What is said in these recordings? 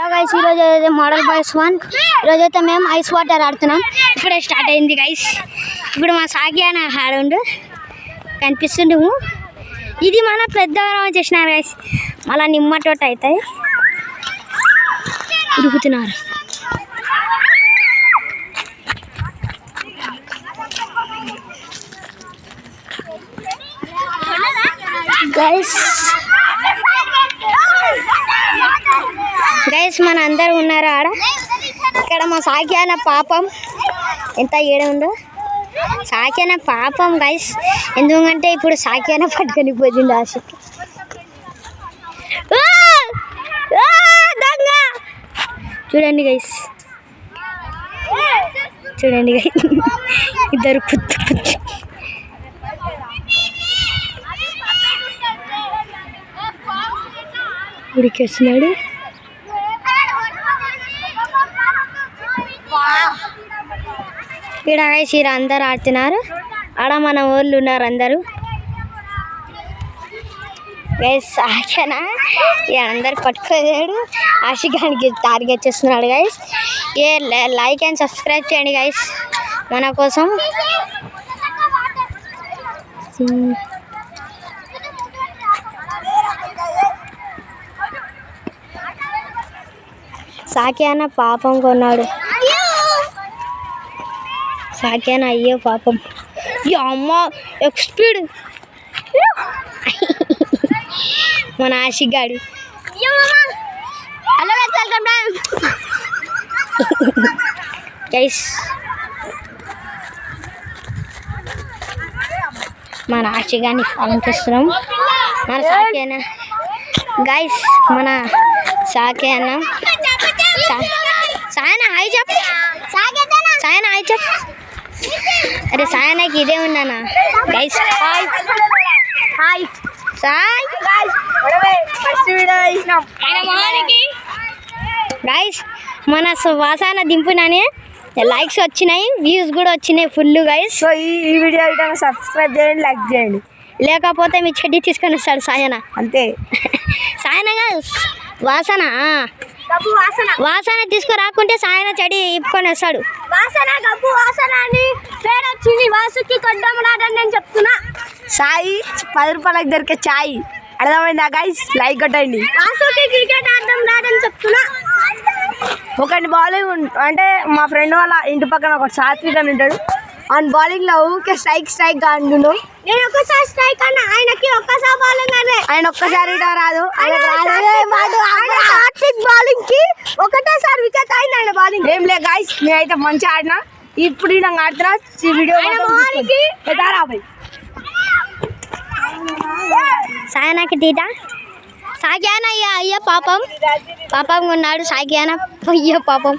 Guys ఈరోజు అయితే model boys 1 ఈరోజు అయితే మేము ఐస్ వాటర్ ఆడుతున్నాం. ఇప్పుడే స్టార్ట్ అయింది గైస్. ఇప్పుడు మా సాకి అని ఆడుండు కనిపిస్తుండు. ఇది మన పెద్దవారం వచ్చేసినారు గైస్. మళ్ళీ నిమ్మ తోట అవుతాయి ఉడుకుతున్నారు. గైస్ గైస్ మన అందరు ఉన్నారు ఆడ. ఇక్కడ మా సాకి అన్న పాపం ఎంత ఏడ ఉందో. సాకి అన్న పాపం గైస్, ఎందుకంటే ఇప్పుడు సాకి అన్న పట్టుకొని పోతుంది ఆశకి. చూడండి గైస్, చూడండి గైస్, ఇద్దరు పుత్తు పుత్తు ఉడికేస్తున్నాడు. ఇక్కడ గైస్ ఇక్కడ అందరు ఆడుతున్నారు. ఆడ మన ఊళ్ళు ఉన్నారు అందరూ గైస్. ఆశనా అందరు పట్టుకోలేడు, ఆశికానికి టార్గెట్ చేస్తున్నాడు గైస్. లైక్ అండ్ సబ్స్క్రైబ్ చేయండి గైస్ మన కోసం. సాకి అన్న పాపం కొన్నాడు. సాకి అన్న అయ్యో పాపం. అమ్మ ఎక్స్పీడ్ మన ఆశిగాడు. Hello welcome guys. మన ఆశిగాని ఫామ్ చేస్తున్నాం. మన సాకి అన్న గైస్, మన సాకి అన్న సాయన హాయ్ చెప్పు. సాయన హాయ్ చెప్పు. అరే సాయనకి ఇదే ఉన్నానా guys. Hi hi Sai guys. మన వాసన దింపునానే లైక్స్ వచ్చినాయి, వ్యూస్ కూడా వచ్చినాయి ఫుల్ గైస్. సో ఈ వీడియో సబ్స్క్రైబ్ చేయండి, లైక్ చేయండి. లేకపోతే మీ చెడ్డి తీసుకొని వస్తాడు సాయన. అంతే. సాయన వాసన వాసన తీసుకురాకుంటే సాయన చెడి ఇప్పుకొని వస్తాడు. వాసన గబ్బు వాసన అని పేరు వచ్చింది. వాసుకి కొట్టడం రాదని నేను చెప్తున్నా. సాయి 10 రూపాయలకు దొరికే చాయ్ అర్థమైందా గైస్? లైక్ కొట్టండి. వాసుకి క్రికెట్ ఆడడం రాదని చెప్తున్నా. ఒకటి బౌలింగ్ అంటే మా ఫ్రెండ్ వాళ్ళ ఇంటి పక్కన ఒక సాత్విక్ అని ఉంటాడు. ఆయన బౌలింగ్లో ఊరికే స్ట్రైక్ అంటున్నాడు. నేను ఒక్కసారి స్ట్రైక్ అన్నా, ఆయనకి ఒక్కసారి బౌలింగ్ అనే ఆయన ఒక్కసారి రాదు. బౌలింగ్ కి ఒకటేసారి వికెట్ అయింది ఆయన బౌలింగ్. ఏం లే గైస్, నేనైతే మంచిగా ఆడినా. ఇప్పుడు నేను ఆడుతున్నా. వీడియో సాయనకి టీటా సాకి అన్న అయ్యో పాపం పాపం ఉన్నాడు. సాకి అన్న అయ్యో పాపం.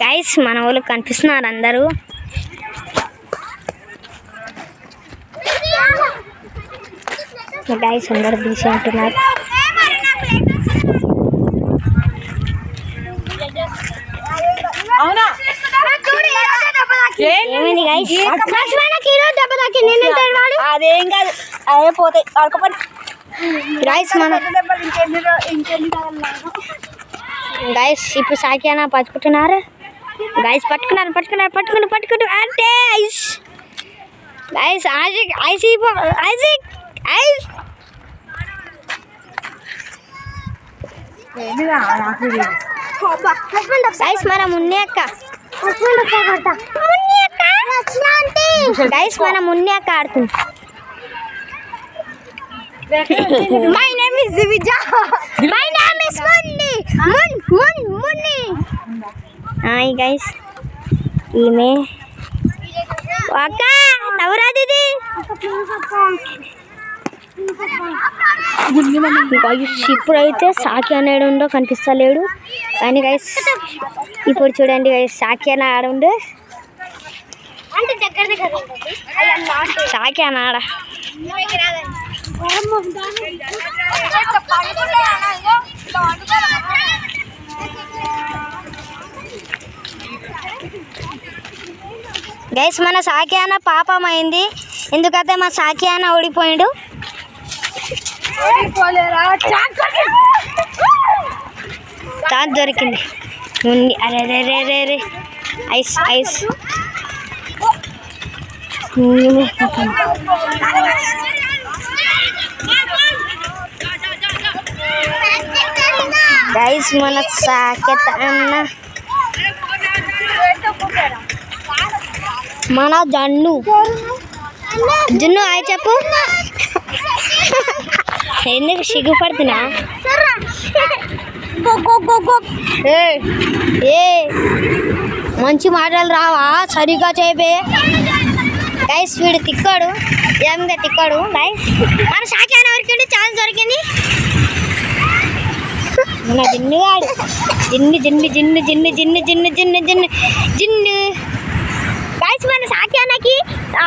గైస్ మన వాళ్ళు కనిపిస్తున్నారు అందరూ. గైస్ అందరు బిజీ అంటున్నారు. ఏమైంది గైస్? అదేం కాదు, అదే పోతాయి ఆడుకోపడి గైస్. మన గైస్ ఇప్పుడు సాకి అన్న పట్టుకుంటున్నారు గైస్. పట్టుకున్నారు అంటే ఐస్ గైస్. ఐజిక్ ఐస్ గైస్. మన మున్ని అక్క గైస్, మన మున్ని అక్క ఆడుతుంది. My name is Divija. My name is Munni. Hi guys, ఈమె అక్క నవరాదిది గైస్. ఇప్పుడైతే సాకి అనేడు ఉండో కనిపిస్తలేడు కానీ గైస్ ఇప్పుడు చూడండి గైస్, సాకి అని ఆడుండు. సాకి అని ఆడ గైస్. మన సాకి అన్న పాపం అయింది, ఎందుకంటే మా సాకి అన్న ఓడిపోయాడు. చాట్ దొరికింది ఉంది. అరే రే రే రే రే ఐస్ ఐస్ గైస్ మన సాకెత అన్న మన జన్ను జున్ను హాయ్ చెప్పు. ఎందుకు సిగ్గుపడుతున్నా? ఏ మంచి మాటలు రావా? సరిగా చెప్పే గైస్. వీడు తిక్కాడు, ఏమిగా తిక్కాడు గైస్. మన సాకేన వరకండి ఛాన్స్ దొరికింది. మన జిన్నుగాడు జిన్ను జిన్ను జిన్ను జిన్ను జిన్ను జిన్ను జిన్ను జిన్ను జిన్ను గైస్. మన సాకేనకి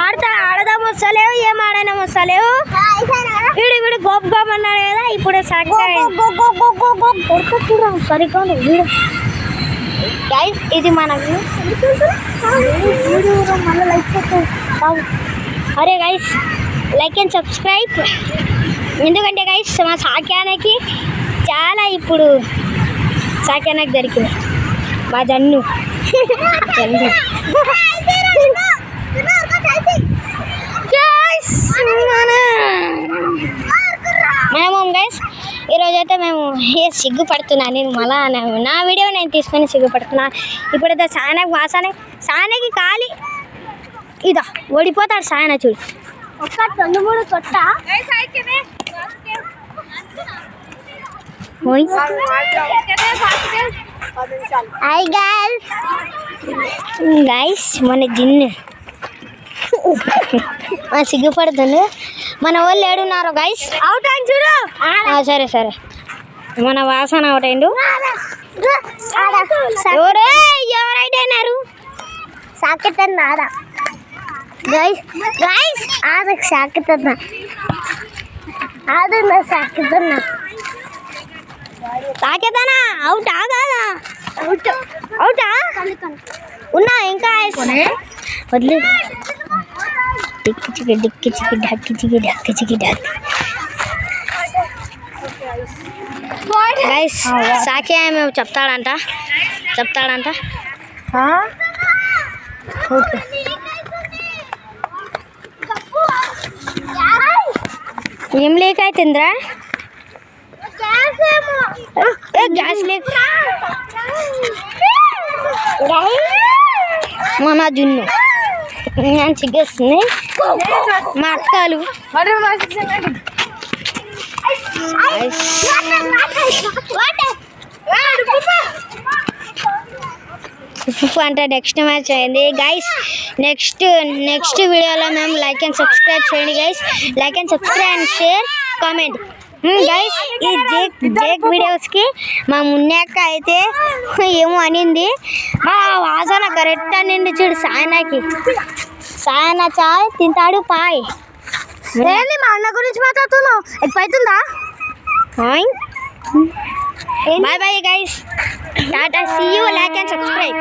ఆడదాం వస్తలేవు, ఏం ఆడడం వస్తలేవు. వీడు గోప్ గోప్ అన్నాడు కదా, ఇప్పుడు సరిగ్గా వీడు గైస్. ఇది మనకు అరే గైస్ లైక్ అండ్ సబ్స్క్రైబ్. ఎందుకంటే గైస్ మా సాకేనకి చాలా ఇప్పుడు సాకేనకి దొరికింది మా జన్ను. మేము గైస్ ఈరోజైతే మేము సిగ్గుపడుతున్నా. నేను మళ్ళా నా వీడియో నేను తీసుకొని సిగ్గుపడుతున్నా. ఇప్పుడైతే సాయనకి ఖాళీ ఇదా ఓడిపోతాడు సాయన. చూడు ఒక్క 2-3 కొట్ట. హాయ్ గైస్ మన జిన్ను సిగ్గుపడుతుంది. మన వాళ్ళు ఏడున్నారు గైస్? అవుట్ అని చూడు. సరే సరే మన వాసన అవుట్ అయిండు. ఎవరైతే అయినారు? సాకెతన్న ఆడా గైస్ గైస్ ఆడకు సాకెతన్న ఆడన సాకెతన్న సాకేతనా అవుటా కాదా? అవుటా ఉన్నా ఇంకా వదిలే. డిక్కి చికి డిక్కి చికి డక్కి చికి డక్కి చికి డక్. గైస్ సాకే మేము చెప్తాడంట. ఏం లేక అవుతుందిరా? గ్యాస్ లేక మన జున్ను నేను చిగ్గేస్తుంది. మా అక్కలు అంటే నెక్స్ట్ మ్యాచ్ అయింది గైస్. నెక్స్ట్ వీడియోలో మేము లైక్ అండ్ సబ్స్క్రైబ్ చేయండి guys. Like and subscribe and share comment guys. ఈ జేక్ వీడియోస్కి మా మున్నక్క అయితే ఏమో అనింది. మా వాసన కరెక్ట్ అనింది చూడు. సాయన చాయ్ తింటాడు పాయ్. ఏంది మా అన్న గురించి మాట్లాడుతున్నావు? ఎక్కువైతుందా? Bye bye guys. టాటా, see you. Like and subscribe.